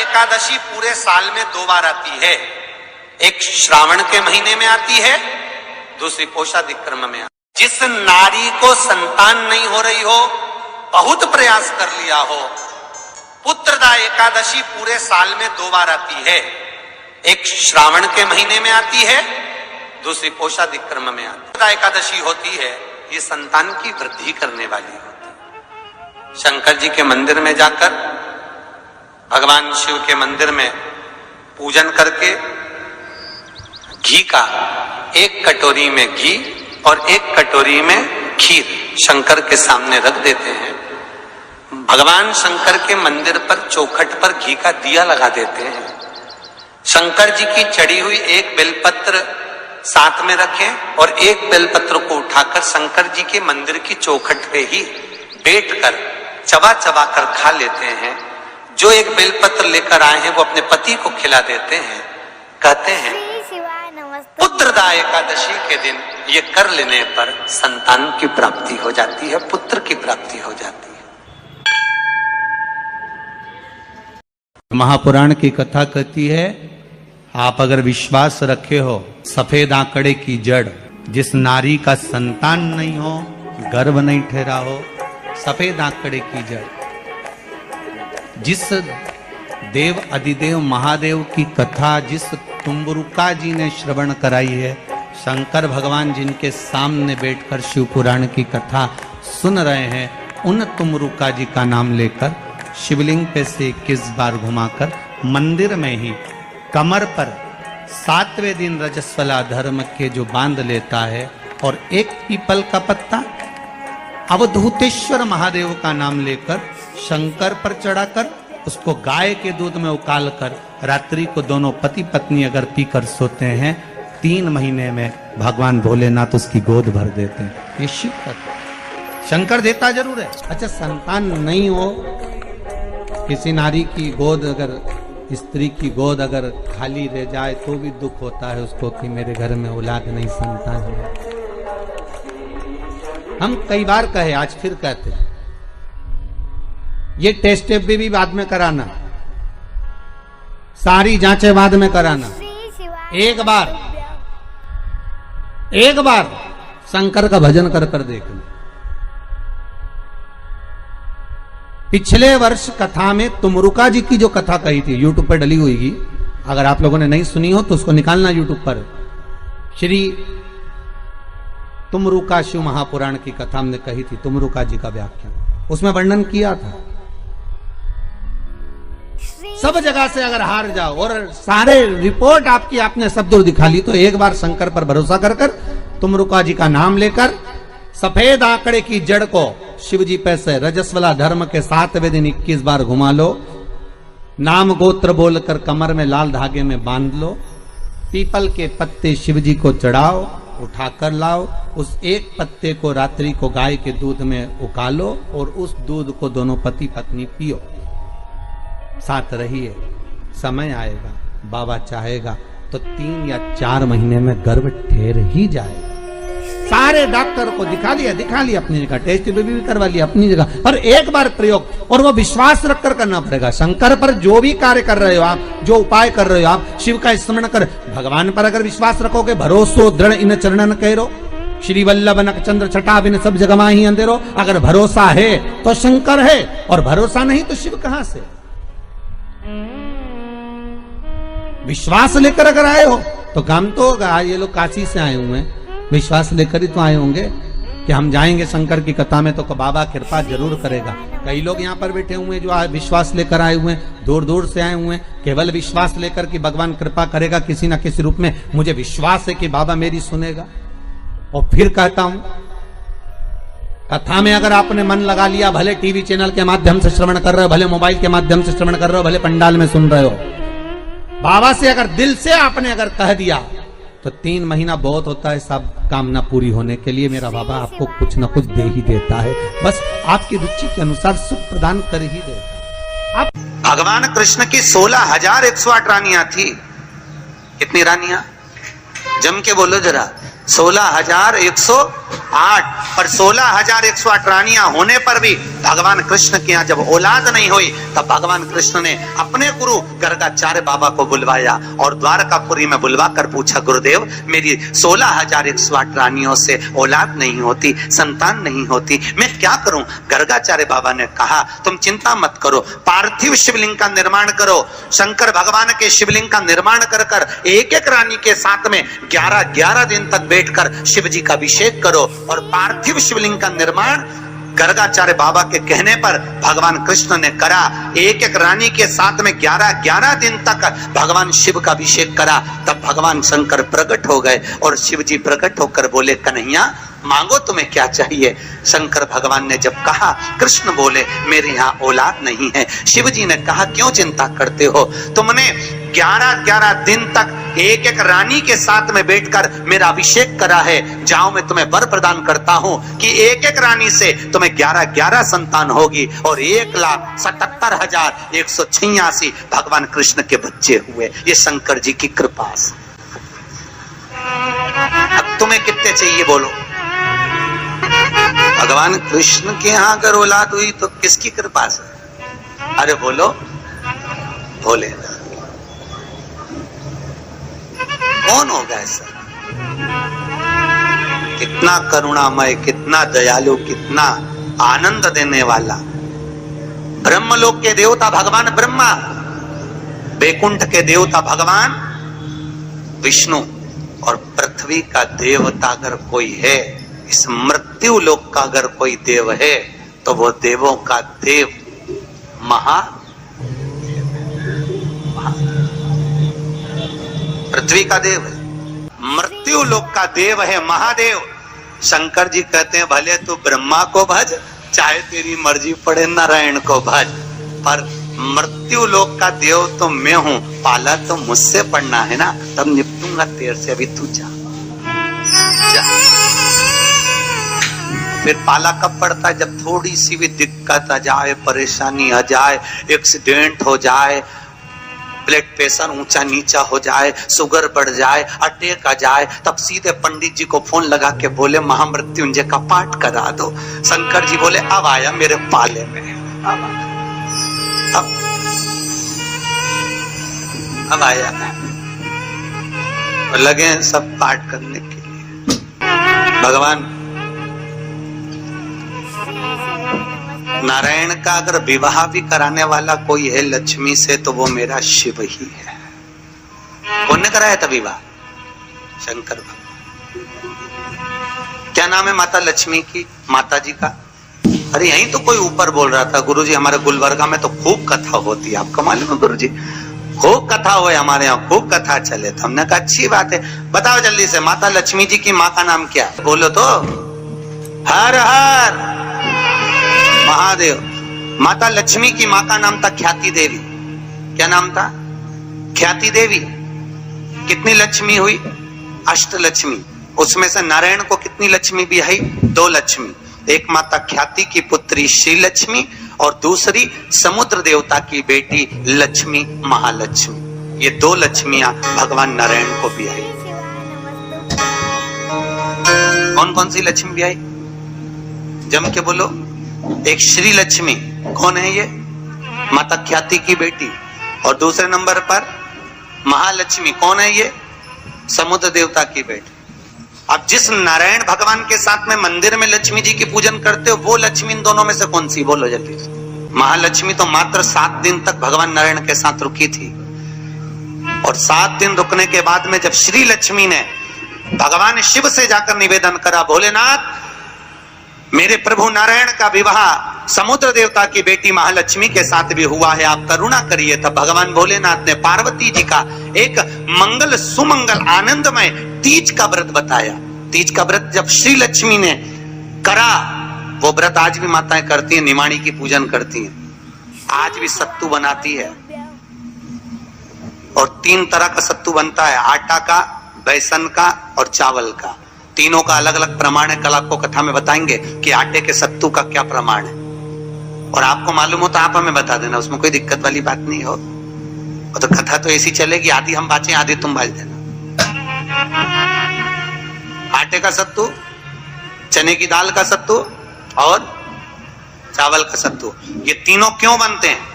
एकादशी पूरे साल में 2 बार आती है। एक श्रावण के महीने में आती है, दूसरी पोषाधिक क्रम में आती है। जिस नारी को संतान नहीं हो रही हो, बहुत प्रयास कर लिया हो, पुत्रदा एकादशी पूरे साल में 2 बार आती है। एक श्रावण के महीने में आती है, दूसरी पोषाधिक क्रम में आती है। पुत्रदा एकादशी होती है, ये संतान की वृद्धि करने वाली होती है। शंकर जी के मंदिर में जाकर, भगवान शिव के मंदिर में पूजन करके घी का 1 कटोरी में घी और 1 कटोरी में खीर शंकर के सामने रख देते हैं। भगवान शंकर के मंदिर पर चौखट पर घी का दिया लगा देते हैं। शंकर जी की चढ़ी हुई 1 बेलपत्र साथ में रखें और 1 बेलपत्र को उठाकर शंकर जी के मंदिर की चौखट पे ही बैठकर चबा चबा कर खा लेते हैं। जो 1 बेलपत्र लेकर आए हैं वो अपने पति को खिला देते हैं। कहते हैं पुत्रदा एकादशी के दिन ये कर लेने पर संतान की प्राप्ति हो जाती है, पुत्र की प्राप्ति हो जाती है। महापुराण की कथा कहती है, आप अगर विश्वास रखे हो, सफेद आंकड़े की जड़, जिस नारी का संतान नहीं हो, गर्भ नहीं ठहरा हो, सफेद आंकड़े की जड़, जिस देव अधिदेव महादेव की कथा जिस तुम्बरुका जी ने श्रवण कराई है, शंकर भगवान जिनके सामने बैठकर शिव पुराण की कथा सुन रहे हैं, उन तुम्बरुका जी का नाम लेकर शिवलिंग पे से 21 बार घुमाकर मंदिर में ही कमर पर 7वें दिन रजस्वला धर्म के जो बांध लेता है और 1 पीपल का पत्ता अवधूतेश्वर महादेव का नाम लेकर शंकर पर चढ़ाकर उसको गाय के दूध में उकाल कर रात्रि को दोनों पति पत्नी अगर पीकर सोते हैं, 3 महीने में भगवान भोलेनाथ उसकी गोद भर देते हैं। ये शिव कथा, शंकर देता जरूर है। अच्छा, संतान नहीं हो, किसी नारी की गोद अगर, स्त्री की गोद अगर खाली रह जाए तो भी दुख होता है उसको कि मेरे घर में औलाद नहीं, संतान है। हम कई बार कहे, आज फिर कहते हैं, ये टेस्ट भी बाद में कराना, सारी जांचें बाद में कराना। एक बार शंकर का भजन कर कर देखना। पिछले वर्ष कथा में तुमरुका जी की जो कथा कही थी, यूट्यूब पर डली हुई, अगर आप लोगों ने नहीं सुनी हो तो उसको निकालना यूट्यूब पर। श्री तुमरुका शिव महापुराण की कथा हमने कही थी, तुमरुका जी का व्याख्यान, उसमें वर्णन किया था। सब जगह से अगर हार जाओ और सारे रिपोर्ट आपकी आपने सब दूर दिखा ली, तो एक बार शंकर पर भरोसा कर कर तुमरुका जी का नाम लेकर सफेद आंकड़े की जड़ को शिव जी पे से रजस्वला धर्म के 7वें दिन 21 बार घुमा लो, नाम गोत्र बोलकर कमर में लाल धागे में बांध लो, पीपल के पत्ते शिव जी को चढ़ाओ, उठाकर लाओ, उस 1 पत्ते को रात्रि को गाय के दूध में उकालो और उस दूध को दोनों पति पत्नी पियो, साथ रहिए। समय आएगा, बाबा चाहेगा तो 3 या 4 महीने में गर्भ ठहर ही जाएगा। सारे डॉक्टर को दिखा लिया अपनी जगह, टेस्ट भी करवा लिया अपनी जगह, पर एक बार प्रयोग, और वो विश्वास रखकर करना पड़ेगा। शंकर पर जो भी कार्य कर रहे हो आप, जो उपाय कर रहे हो आप, शिव का स्मरण कर, भगवान पर अगर विश्वास रखोगे, भरोसो दृढ़ इन चरणन कहो, श्री वल्लभ नक चंद्र छटा बिन सब जगमा ही अंधेरो। अगर भरोसा है तो शंकर है, और भरोसा नहीं तो शिव कहां से। विश्वास लेकर अगर आए हो तो काम तो होगा। ये लोग काशी से आए हुए हैं, विश्वास लेकर ही तो आए होंगे कि हम जाएंगे शंकर की कथा में तो बाबा कृपा जरूर करेगा। कई लोग यहाँ पर बैठे हुए हैं जो विश्वास लेकर आए हुए हैं, दूर दूर से आए हुए हैं, केवल विश्वास लेकर कि भगवान कृपा करेगा किसी न किसी रूप में, मुझे विश्वास है कि बाबा मेरी सुनेगा। और फिर कहता हूं, कथा में अगर आपने मन लगा लिया, भले टीवी चैनल के माध्यम से श्रवण कर रहे हो, भले मोबाइल के माध्यम से श्रवण कर रहे हो, भले पंडाल में सुन रहे हो, बाबा से अगर दिल से आपने अगर कह दिया तो 3 महीना बहुत होता है सब कामना पूरी होने के लिए। मेरा बाबा आपको कुछ न कुछ दे ही देता है, बस आपकी रुचि के अनुसार सुख प्रदान कर ही देता। आप भगवान कृष्ण की 16,108 रानियां थी। कितनी रानियां? जम के बोलो जरा। 16,108। पर 16,108 रानियां होने पर भी भगवान कृष्ण के यहाँ जब औलाद नहीं हुई, तब भगवान कृष्ण ने अपने गुरु गर्गाचार्य बाबा को बुलवाया और द्वारकापुरी में बुलवा कर पूछा, गुरुदेव मेरी 16,108 रानियों से औलाद नहीं होती, संतान नहीं होती, मैं क्या करूं? गर्गाचार्य बाबा ने कहा, तुम चिंता मत करो, पार्थिव शिवलिंग का निर्माण करो। शंकर भगवान के शिवलिंग का निर्माण कर कर एक एक रानी के साथ में 11-11 दिन तक बैठकर शिव जी का अभिषेक करो। और पार्थिव शिवलिंग का निर्माण गर्गाचार्य बाबा के कहने पर भगवान कृष्ण ने करा। एक एक रानी के साथ में 11-11 दिन तक भगवान शिव का अभिषेक करा। तब भगवान शंकर प्रकट हो गए और शिव जी प्रकट होकर बोले, कन्हैया मांगो तुम्हें क्या चाहिए? शंकर भगवान ने जब कहा, कृष्ण बोले मेरे यहाँ औलाद नहीं है। शिव जी ने कहा, क्यों चिंता करते हो? तुमने 11-11 दिन तक एक एक रानी के साथ में बैठकर मेरा अभिषेक करा है। जाओ मैं तुम्हें वर प्रदान करता हूं कि एक एक रानी से तुम्हें 11-11 संतान होगी और 1,77,186 भगवान कृष्ण के बच्चे हुए। ये शंकर जी की कृपा से। अब तुम्हें कितने चाहिए बोलो? भगवान कृष्ण के यहाँ अगर औलाद हुई तो किसकी कृपा से? अरे बोलो, बोले कौन होगा ऐसा? कितना करुणामय, कितना दयालु, कितना आनंद देने वाला। ब्रह्मलोक के देवता भगवान ब्रह्मा, बैकुंठ के देवता भगवान विष्णु और पृथ्वी का देवता अगर कोई है, इस मृत्यु लोक का अगर कोई देव है, तो वो देवों का देव पृथ्वी का देव है, मृत्यु लोक का देव है महादेव। शंकर जी कहते हैं, भले तू ब्रह्मा को भज, चाहे तेरी मर्जी पड़े नारायण को भज, पर मृत्यु लोक का देव तो मैं हूं, पाला तो मुझसे पड़ना है ना, तब निपटूंगा तेरे से। अभी तू जा। फिर पाला कब पड़ता है? जब थोड़ी सी भी दिक्कत आ जाए, परेशानी आ जाए, एक्सीडेंट हो जाए, ब्लड प्रेशर ऊंचा नीचा हो जाए, शुगर बढ़ जाए, अटैक आ जाए, तब सीधे पंडित जी को फोन लगा के बोले महामृत्युंजय का पाठ करा दो। शंकर जी बोले, अब आया मेरे पाले में, अब आया। और लगे सब पाठ करने के लिए। भगवान नारायण का अगर विवाह भी कराने वाला कोई है लक्ष्मी से, तो वो मेरा शिव ही है। कौन ने कराया था विवाह? शंकर भगवान। क्या नाम है माता लक्ष्मी की, माता जी का? अरे यहीं तो कोई ऊपर बोल रहा था, गुरुजी हमारे गुलबर्गा में तो खूब कथा होती है, आपको मालूम है गुरुजी? खूब कथा हुए हमारे यहाँ, खूब कथा चले। तो हमने कहा अच्छी बात है, बताओ जल्दी से माता लक्ष्मी जी की माँ का नाम क्या? बोलो तो। हर हर महादेव। माता लक्ष्मी की माँ का नाम था ख्याति देवी। क्या नाम था? ख्याति देवी। कितनी लक्ष्मी हुई? अष्टलक्ष्मी। उसमें से नारायण को कितनी लक्ष्मी भी आई? 2 लक्ष्मी। एक माता ख्याति की पुत्री श्री लक्ष्मी और दूसरी समुद्र देवता की बेटी लक्ष्मी महालक्ष्मी। ये 2 लक्ष्मियां भगवान नारायण को भी आई। कौन कौन सी लक्ष्मी भी आई? जम के बोलो। एक श्री लक्ष्मी, कौन है ये? माता ख्याति की बेटी। और दूसरे नंबर पर महालक्ष्मी, कौन है ये? समुद्र देवता की बेटी। अब जिस नारायण भगवान के साथ में मंदिर में लक्ष्मी जी की पूजन करते हो, वो लक्ष्मी इन दोनों में से कौन सी? बोलो जल्दी। महालक्ष्मी तो मात्र 7 दिन तक भगवान नारायण के साथ रुकी थी, और 7 दिन रुकने के बाद में जब श्री लक्ष्मी ने भगवान शिव से जाकर निवेदन करा, भोलेनाथ मेरे प्रभु नारायण का विवाह समुद्र देवता की बेटी महालक्ष्मी के साथ भी हुआ है, आप करुणा करिए। तब भगवान भोलेनाथ ने पार्वती जी का एक मंगल सुमंगल आनंदमय तीज का व्रत बताया। तीज का व्रत जब श्री लक्ष्मी ने करा, वो व्रत आज भी माताएं करती हैं, निमाणी की पूजन करती हैं। आज भी सत्तू बनाती है, और 3 तरह का सत्तू बनता है, आटा का, बेसन का और चावल का। तीनों का अलग अलग प्रमाण है। कल आपको कथा में बताएंगे कि आटे के सत्तू का क्या प्रमाण है, और आपको मालूम हो तो आप हमें बता देना, उसमें कोई दिक्कत वाली बात नहीं हो। और तो कथा तो ऐसी चलेगी, आधी हम बाँचे आधी तुम बाज देना। आटे का सत्तू चने की दाल का सत्तू और चावल का सत्तू, ये तीनों क्यों बनते हैं?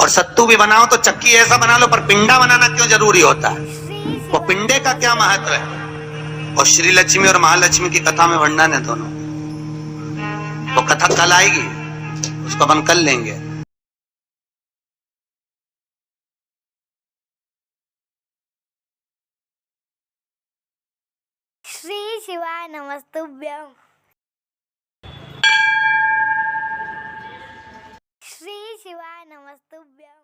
और सत्तू भी बनाओ तो चक्की ऐसा बना लो, पर पिंडा बनाना क्यों जरूरी होता है? वो पिंडे का क्या महत्व है? और श्री लक्ष्मी और महालक्ष्मी की कथा में वर्णन है दोनों। वो कथा कल आएगी, उसको अपन कल लेंगे। श्री शिवाय नमस्तुभ्यं। श्री शिवाय नमस्तुभ्यं।